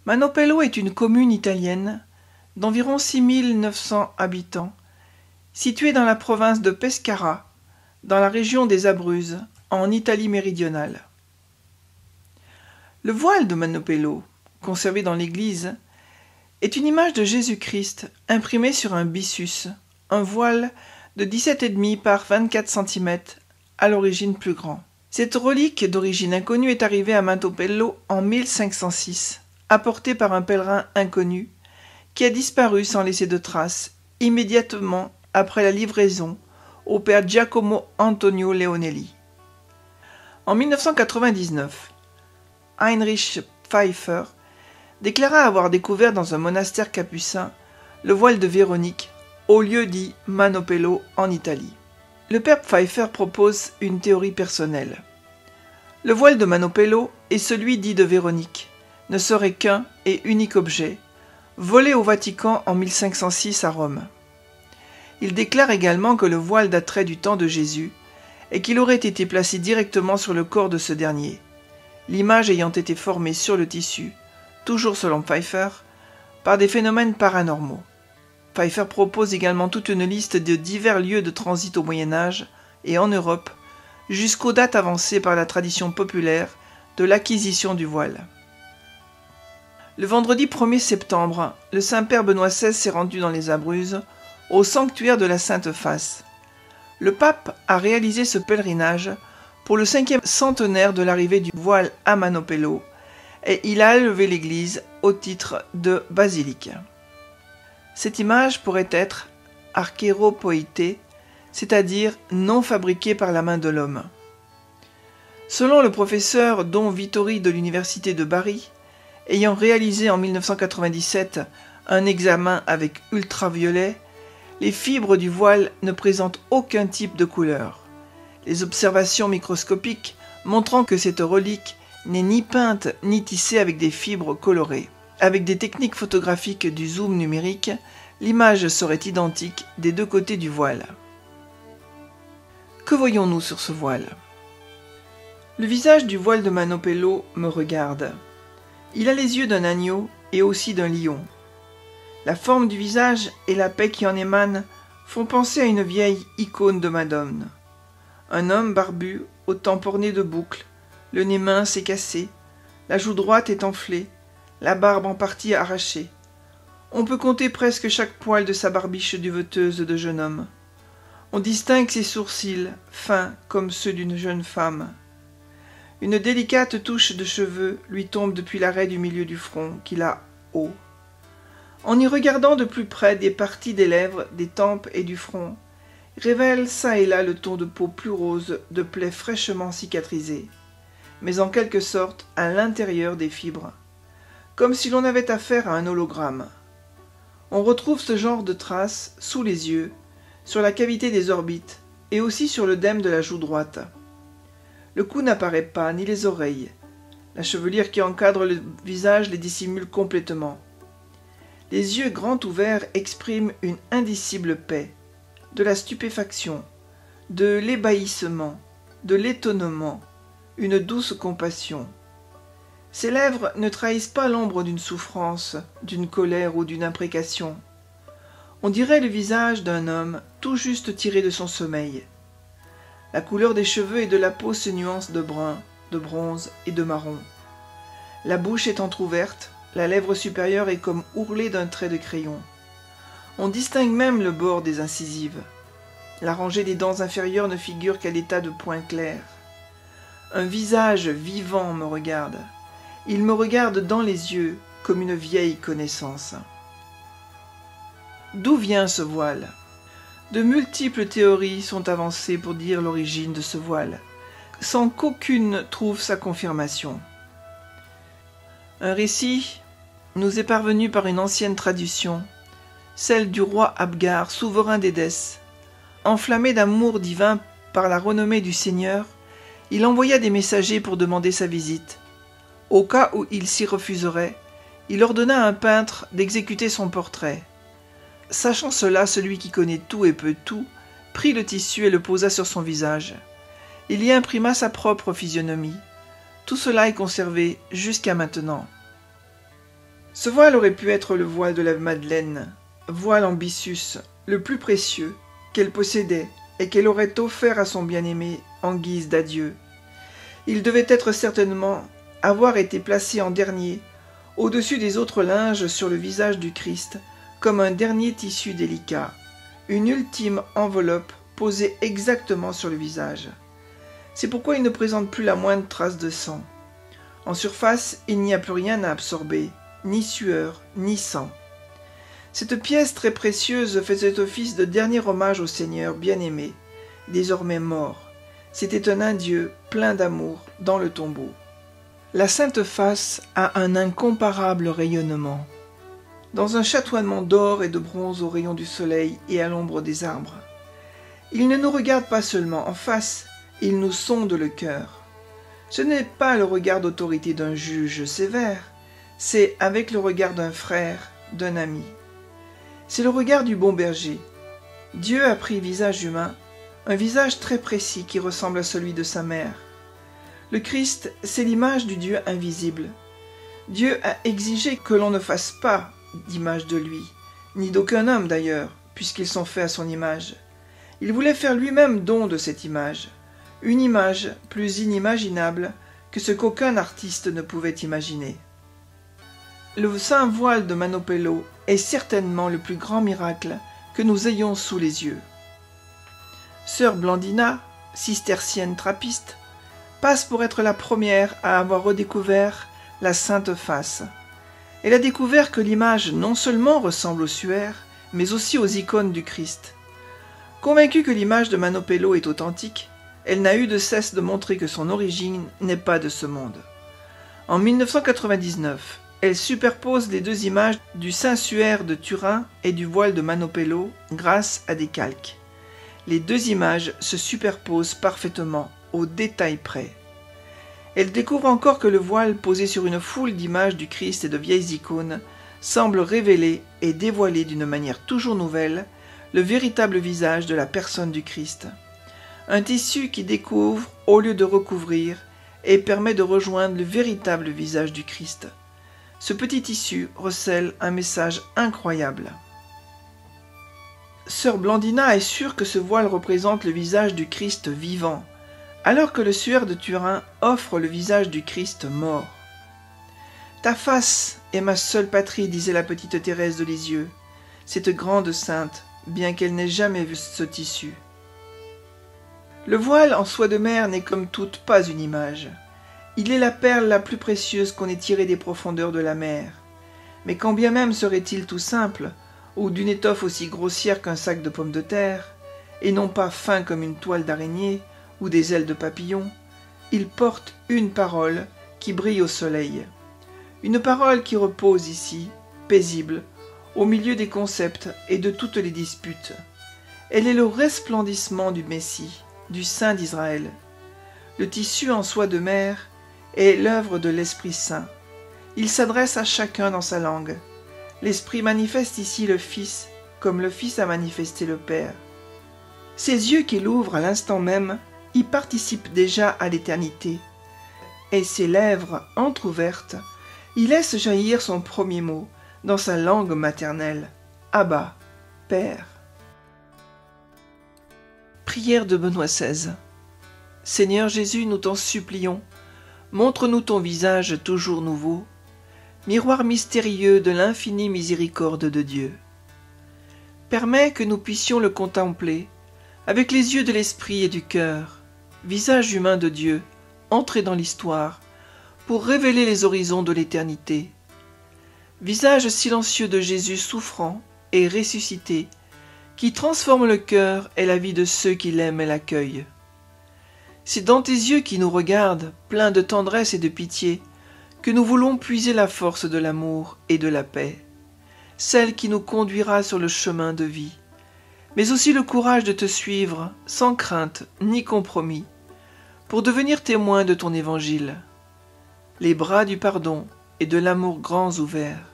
Manopello est une commune italienne d'environ 6 900 habitants, située dans la province de Pescara, dans la région des Abruzzes, en Italie méridionale. Le voile de Manopello, conservé dans l'église, est une image de Jésus-Christ imprimée sur un byssus, un voile de 17,5 par 24 cm, à l'origine plus grand. Cette relique d'origine inconnue est arrivée à Manopello en 1506, apportée par un pèlerin inconnu, qui a disparu sans laisser de traces, immédiatement après la livraison au père Giacomo Antonio Leonelli. En 1999, Heinrich Pfeiffer déclara avoir découvert dans un monastère capucin le voile de Véronique, au lieu dit Manopello en Italie. Le père Pfeiffer propose une théorie personnelle. Le voile de Manopello et celui dit de Véronique ne seraient qu'un et unique objet, volé au Vatican en 1506 à Rome. Il déclare également que le voile daterait du temps de Jésus et qu'il aurait été placé directement sur le corps de ce dernier, l'image ayant été formée sur le tissu, toujours selon Pfeiffer, par des phénomènes paranormaux. Pfeiffer propose également toute une liste de divers lieux de transit au Moyen-Âge et en Europe, jusqu'aux dates avancées par la tradition populaire de l'acquisition du voile. Le vendredi 1er septembre, le Saint-Père Benoît XVI s'est rendu dans les Abruzzes, au sanctuaire de la Sainte Face. Le pape a réalisé ce pèlerinage pour le 5e centenaire de l'arrivée du voile à Manopello, et il a élevé l'église au titre de basilique. Cette image pourrait être archéropoïtée, c'est-à-dire non fabriquée par la main de l'homme. Selon le professeur Don Vittori de l'université de Bari, ayant réalisé en 1997 un examen avec ultraviolet, les fibres du voile ne présentent aucun type de couleur. Les observations microscopiques montrant que cette relique n'est ni peinte ni tissée avec des fibres colorées. Avec des techniques photographiques du zoom numérique, l'image serait identique des deux côtés du voile. Que voyons-nous sur ce voile? Le visage du voile de Manopello me regarde. Il a les yeux d'un agneau et aussi d'un lion. La forme du visage et la paix qui en émane font penser à une vieille icône de Madone. Un homme barbu, au tempe orné de boucles, le nez mince et cassé, la joue droite est enflée, la barbe en partie arrachée. On peut compter presque chaque poil de sa barbiche duveteuse de jeune homme. On distingue ses sourcils, fins comme ceux d'une jeune femme. Une délicate touche de cheveux lui tombe depuis l'arrêt du milieu du front, qu'il a haut. En y regardant de plus près, des parties des lèvres, des tempes et du front révèlent çà et là le ton de peau plus rose de plaies fraîchement cicatrisées, mais en quelque sorte à l'intérieur des fibres, comme si l'on avait affaire à un hologramme. On retrouve ce genre de traces sous les yeux, sur la cavité des orbites et aussi sur l'œdème de la joue droite. Le cou n'apparaît pas, ni les oreilles. La chevelure qui encadre le visage les dissimule complètement. Les yeux grands ouverts expriment une indicible paix, de la stupéfaction, de l'ébahissement, de l'étonnement, une douce compassion. Ses lèvres ne trahissent pas l'ombre d'une souffrance, d'une colère ou d'une imprécation. On dirait le visage d'un homme tout juste tiré de son sommeil. La couleur des cheveux et de la peau se nuance de brun, de bronze et de marron. La bouche est entr'ouverte, la lèvre supérieure est comme ourlée d'un trait de crayon. On distingue même le bord des incisives. La rangée des dents inférieures ne figure qu'à l'état de points clairs. Un visage vivant me regarde. Il me regarde dans les yeux comme une vieille connaissance. D'où vient ce voile? De multiples théories sont avancées pour dire l'origine de ce voile, sans qu'aucune trouve sa confirmation. Un récit nous est parvenu par une ancienne tradition, celle du roi Abgar, souverain d'Édesse. Enflammé d'amour divin par la renommée du Seigneur, il envoya des messagers pour demander sa visite. Au cas où il s'y refuserait, il ordonna à un peintre d'exécuter son portrait. Sachant cela, celui qui connaît tout et peut tout, prit le tissu et le posa sur son visage. Il y imprima sa propre physionomie. Tout cela est conservé jusqu'à maintenant. Ce voile aurait pu être le voile de la Madeleine, voile en byssus, le plus précieux qu'elle possédait et qu'elle aurait offert à son bien-aimé en guise d'adieu. Il devait être certainement avoir été placé en dernier, au-dessus des autres linges sur le visage du Christ, comme un dernier tissu délicat, une ultime enveloppe posée exactement sur le visage. C'est pourquoi il ne présente plus la moindre trace de sang. En surface, il n'y a plus rien à absorber, ni sueur, ni sang. Cette pièce très précieuse faisait office de dernier hommage au Seigneur bien-aimé, désormais mort. C'était un adieu plein d'amour dans le tombeau. La Sainte Face a un incomparable rayonnement. Dans un chatoiement d'or et de bronze aux rayons du soleil et à l'ombre des arbres. Il ne nous regarde pas seulement en face, il nous sonde le cœur. Ce n'est pas le regard d'autorité d'un juge sévère, c'est avec le regard d'un frère, d'un ami. C'est le regard du bon berger. Dieu a pris visage humain, un visage très précis qui ressemble à celui de sa mère. Le Christ, c'est l'image du Dieu invisible. Dieu a exigé que l'on ne fasse pas d'image de lui, ni d'aucun homme d'ailleurs, puisqu'ils sont faits à son image. Il voulait faire lui-même don de cette image, une image plus inimaginable que ce qu'aucun artiste ne pouvait imaginer. Le saint voile de Manopello est certainement le plus grand miracle que nous ayons sous les yeux. Sœur Blandina, cistercienne trappiste, passe pour être la première à avoir redécouvert la Sainte Face. Elle a découvert que l'image non seulement ressemble au suaire, mais aussi aux icônes du Christ. Convaincue que l'image de Manopello est authentique, elle n'a eu de cesse de montrer que son origine n'est pas de ce monde. En 1999, elle superpose les deux images du Saint-Suaire de Turin et du voile de Manopello grâce à des calques. Les deux images se superposent parfaitement, au détail près. Elle découvre encore que le voile posé sur une foule d'images du Christ et de vieilles icônes semble révéler et dévoiler d'une manière toujours nouvelle le véritable visage de la personne du Christ. Un tissu qui découvre au lieu de recouvrir et permet de rejoindre le véritable visage du Christ. Ce petit tissu recèle un message incroyable. Sœur Blandina est sûre que ce voile représente le visage du Christ vivant, alors que le suaire de Turin offre le visage du Christ mort. « Ta face est ma seule patrie, disait la petite Thérèse de Lisieux, cette grande sainte, bien qu'elle n'ait jamais vu ce tissu. » Le voile en soie de mer n'est comme toute pas une image. Il est la perle la plus précieuse qu'on ait tirée des profondeurs de la mer. Mais quand bien même serait-il tout simple, ou d'une étoffe aussi grossière qu'un sac de pommes de terre, et non pas fin comme une toile d'araignée ou des ailes de papillon, il porte une parole qui brille au soleil. Une parole qui repose ici, paisible, au milieu des concepts et de toutes les disputes. Elle est le resplendissement du Messie, du Saint d'Israël. Le tissu en soie de mer est l'œuvre de l'Esprit Saint. Il s'adresse à chacun dans sa langue. L'Esprit manifeste ici le Fils, comme le Fils a manifesté le Père. Ses yeux qu'il ouvre à l'instant même y participent déjà à l'éternité, et ses lèvres entr'ouvertes y laissent jaillir son premier mot dans sa langue maternelle, Abba, Père. Prière de Benoît XVI. Seigneur Jésus, nous t'en supplions, montre-nous ton visage toujours nouveau, miroir mystérieux de l'infinie miséricorde de Dieu. Permets que nous puissions le contempler avec les yeux de l'esprit et du cœur, visage humain de Dieu, entré dans l'histoire, pour révéler les horizons de l'éternité. Visage silencieux de Jésus souffrant et ressuscité, qui transforme le cœur et la vie de ceux qui l'aiment et l'accueillent. C'est dans tes yeux qui nous regardent, pleins de tendresse et de pitié, que nous voulons puiser la force de l'amour et de la paix, celle qui nous conduira sur le chemin de vie, mais aussi le courage de te suivre sans crainte ni compromis, pour devenir témoins de ton évangile, les bras du pardon et de l'amour grands ouverts.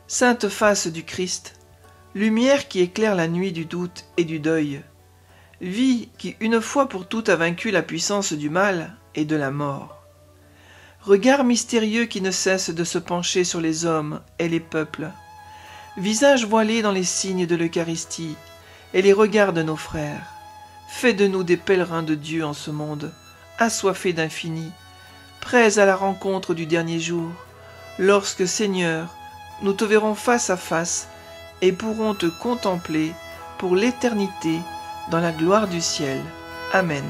Sainte face du Christ, lumière qui éclaire la nuit du doute et du deuil, vie qui une fois pour toutes a vaincu la puissance du mal et de la mort. regard mystérieux qui ne cesse de se pencher sur les hommes et les peuples, visage voilé dans les signes de l'Eucharistie et les regards de nos frères, fais de nous des pèlerins de Dieu en ce monde, assoiffés d'infini, prêts à la rencontre du dernier jour, lorsque, Seigneur, nous te verrons face à face et pourrons te contempler pour l'éternité dans la gloire du ciel. Amen.